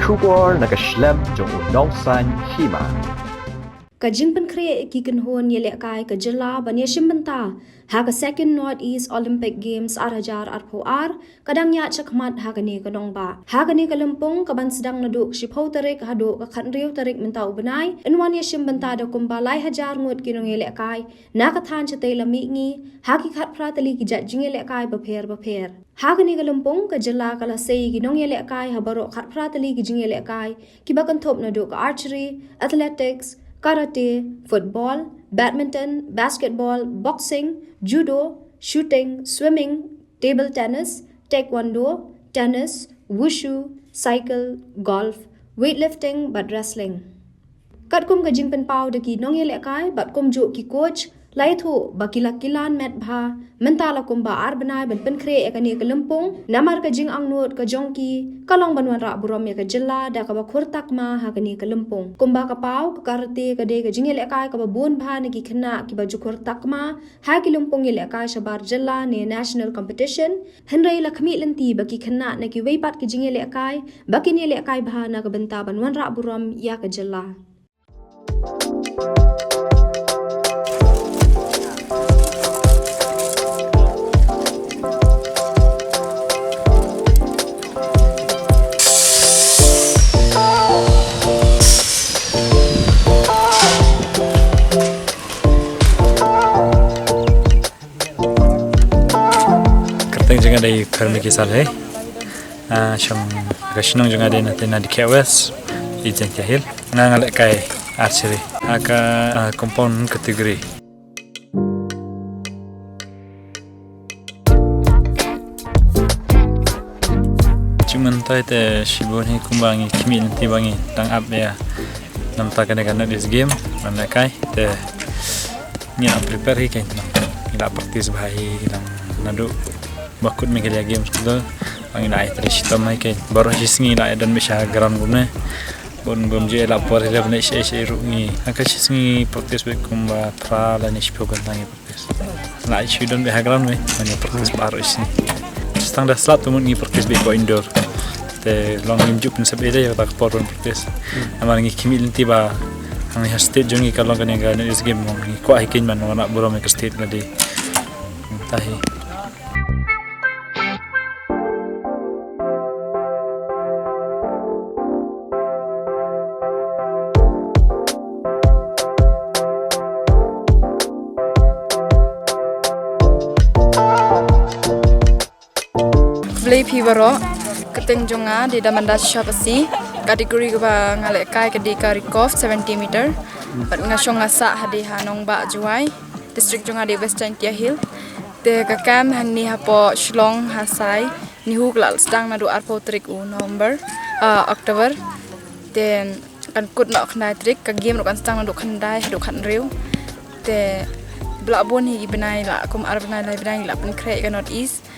Schubor na kaslem jong unongsan hima. Kajin penkre kikin hon yele kai kajela banya shimbanta ha ka second Northeast Olympic Games arhajar arpoar kadang ya chakmat ha kani kanong ba ha kani kalampong kaban sedang naduk shipho tarik hado ka khanriu tarik mentau benai enwan ya shimbanta da kumbalai hajar ngut kinong yele kai na ka than chate lami ngi ha ki khat pratali ki jat jing yele kai bapher ha kani kalampong kajela kala sei kinong yele kai ha baro khat pratali ki jing yele kai ki bakan thop naduk archery athletics karate, football, badminton, basketball, boxing, judo, shooting, swimming, table tennis, taekwondo, tennis, wushu, cycle, golf, weightlifting, but wrestling. Kat kum ka jing pen pau de ki nong yele kai bat kum ju ki coach lai thu bakila kilan met bha mentala kum ba ar banai ban pen kre ekani kalampong namar ka jing ang not ka jongki kalong banwan ra burom ya ka jilla da ka ba khurtak ma ha kani kalampong kum ba ka pau ka karate ka de ka jing yele kai ka ba bun bha ne ki khna ki ba ju khurtak ma ha ki lumpong yele kai shabar jilla ne national competition henrei lakhmi lenti ba ki khna ne ki weipat ki jing yele kai ba ki yele kai bha na ka banta banwan ra burom ya ka jilla. Jangan ada kerana kisah leh, macam kesenang jangan ada nanti nak dikewes, ijen jahil, ngalek kai archery, agak kompon kategori. Cuman tahu te sibuk ni kumbangi kimi nanti bangi tang up ya, nampak kadang-kadang di game, mana kai te ni nak prepare hikai, ni nak praktis bahaya, ni nak bakut mengelia game sudah angin air terus hitam naik baru sisngi lah dan bisa geram guna bon je lapor dia benar isi rungi angkat sisngi praktis bekum batra lah ni sepuluh gantangi praktis lah isi dan beha geram ni mana praktis baru isi setang dah selat tu mungkin praktis beko indoor te long injuk pun sebeda ya tak porun praktis nama ngi kimi linti ba angin state jongi kalau kan yang kan is game ngi kuah ikin mana nak buram ke state nadi tahi. Play pivaro keteng jonga di daman das shapasi kategori ba ngalek kai ke di karikov 70 meter bat ngasong ngasa hadi hanong ba juai district jonga di western hill te ka kam hanni hapo shlong hasai ni hu klal stang na do arpo trik u November October te kan kut nok khnai trik ka game kan stang na do khandai do khan riu te blabon hi benai la kum ar benai lai benai la pen kre ka north east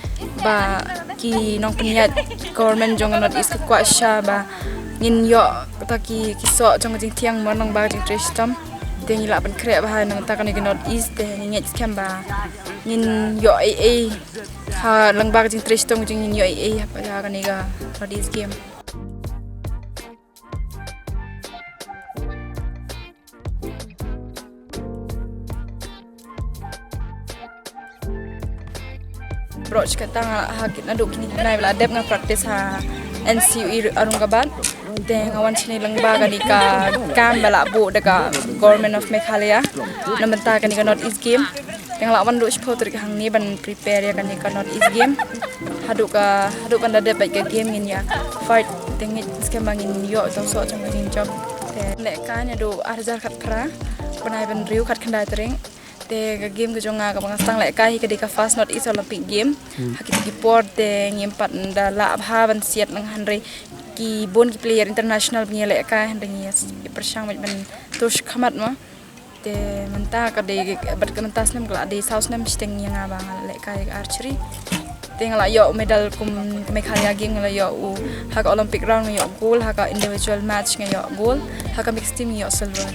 ba ki nong penyat government jong not is kwa sha ba ngin yo ta ki so jong jing thiang mon nong ba jing tristam te ni la ban kre ba nang ta kan ni not is te ni ngech kem ba ngin yo ai ha lang ba jing tristam jing ngin yo ai pa ja kan ni ga not is game approach katang hakit na duk ni nai bla dep nga practice ha NCUE Aurangabad te ngawan sini langba gani ka kam bala bu daga government of Meghalaya namenta gani ka North East game teng lawan du sport ri hang ni ban prepare ya gani ka North East game hadu ban dep baik ka game ngin ya fight teng skema ngin yo tong so chang ngin job te le ka nya du arjar khat pra panai ban riu khat khandai tering te game ke jonga ka pangastang lai kai ke deka fast not is Olympic game hakit ki port te ngimpat da la bha ban siat nang hanre ki bon ki player international punya lai kai hanre persang ban tush khamat ma te menta ka de bat ka mentas nem kala de south nem steng yang abang lai kai archery te ngala yo medal kum Meghalaya game ngala yo hak Olympic round yo gold hak individual match yo gold hak mixed team yo silver.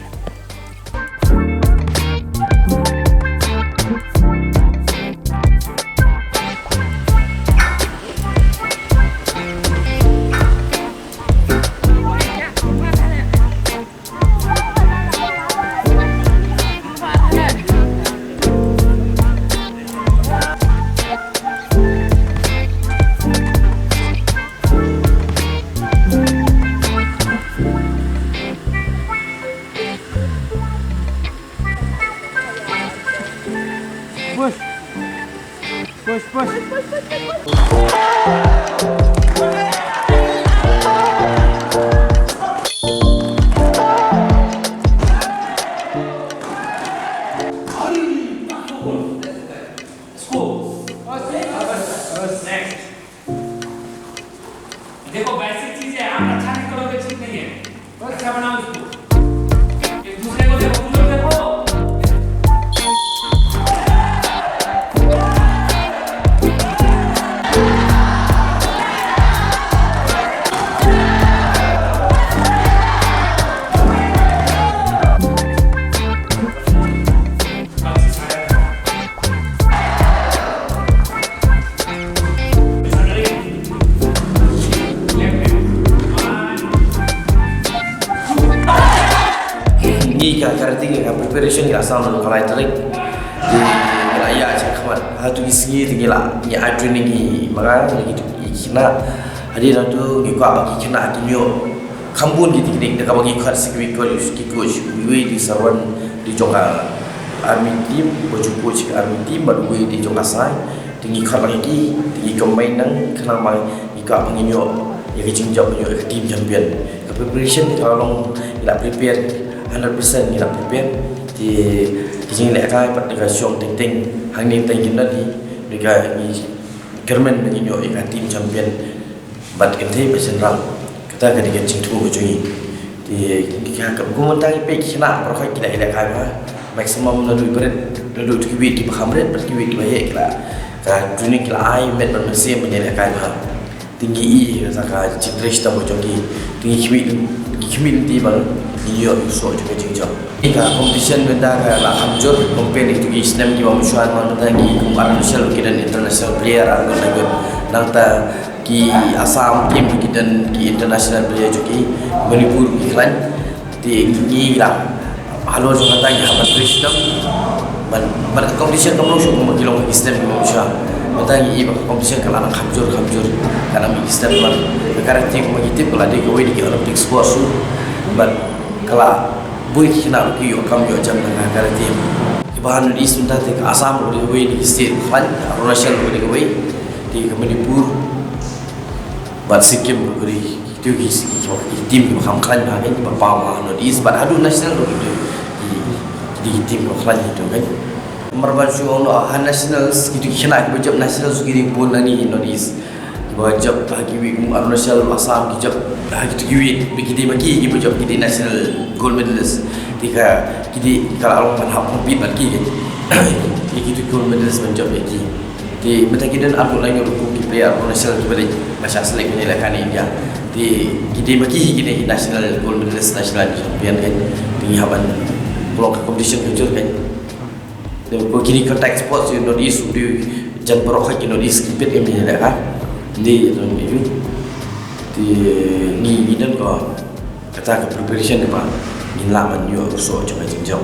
ऐसी चीजें आप अच्छा नहीं करोगे ठीक नहीं है बस क्या बनाओ इसको एक दूसरे को देखो तुम लोग देखो Ni karate ni preparation ni asal nak kalai terik di raya aja kawan. Hatu isi ni lah ni training ni maka ni gitu. Kena hari tu ni kau bagi kena kinyo kambun gitu ni. Dekat bagi kau sekali coach we di sawan di jongka army team baju coach army team baru we di jongka sai. Tinggi kau lagi tinggi kau main nang kena mai ikut penginyo yang kecingjau penyo team champion. Preparation ni kalau nak prepare 100% ni nak prepare di kijing lek kai pat dekat syong ting hang ni ting kin di dekat ni kermen menginyo ikat tim champion bat kente pesen rang kata ke dekat cing tu ujui di ka gumun tang pe kina pro kai kila lek kai ba maximum na du berat du tu ki hamret pat ki ki baye kila ka training kila ai met ban mesim menye lek kai ba tinggi i saka citrish ta bojogi tinggi kimi ti bang iyo so juga jingjang ika competition benda ka la hamjur compare itu Islam ki mamusuan man tangi kumaran national kidan international player argon lagun nangta ki Assam team kidan ki international player joki Manipur iklan ti ni la halo jo tangi habat Islam ban competition kamu so mo kilong Islam ki mamusuan tangi iba competition kala hamjur kana mi Islam ban karate ko magitip kala de ko di Olympic sports ban kala bui kina ki yo kam yo jam na karate ibahan di sunta te Assam uri we di state khan Arunachal uri we di Manipur bat Sikkim uri tu ki tim ki kham khan ha ni ba pa ma no di bat adu national uri di tim ko khan itu kan marban shu no nationals ki kina ki jam nationals ki bol nani no di wajib bagi Arunachal Assam ki jab bagi tu kiwit bagi bagi ki jab ki national gold medalist tika ki kalau orang hap compete bagi ki tu gold medalist menjab ki di mata kidan aku lain ruku ki player Arunachal ki balik masa selek ni lah kan India di ki bagi ki national gold medalist national champion kan di haban blok competition kecil kan dan ko kini contact sports you know is di jan berokah you know is kipet ni lah kan di dalam itu di ni dan ko kata ke preparation ni pak ni laman yo so coba jingjau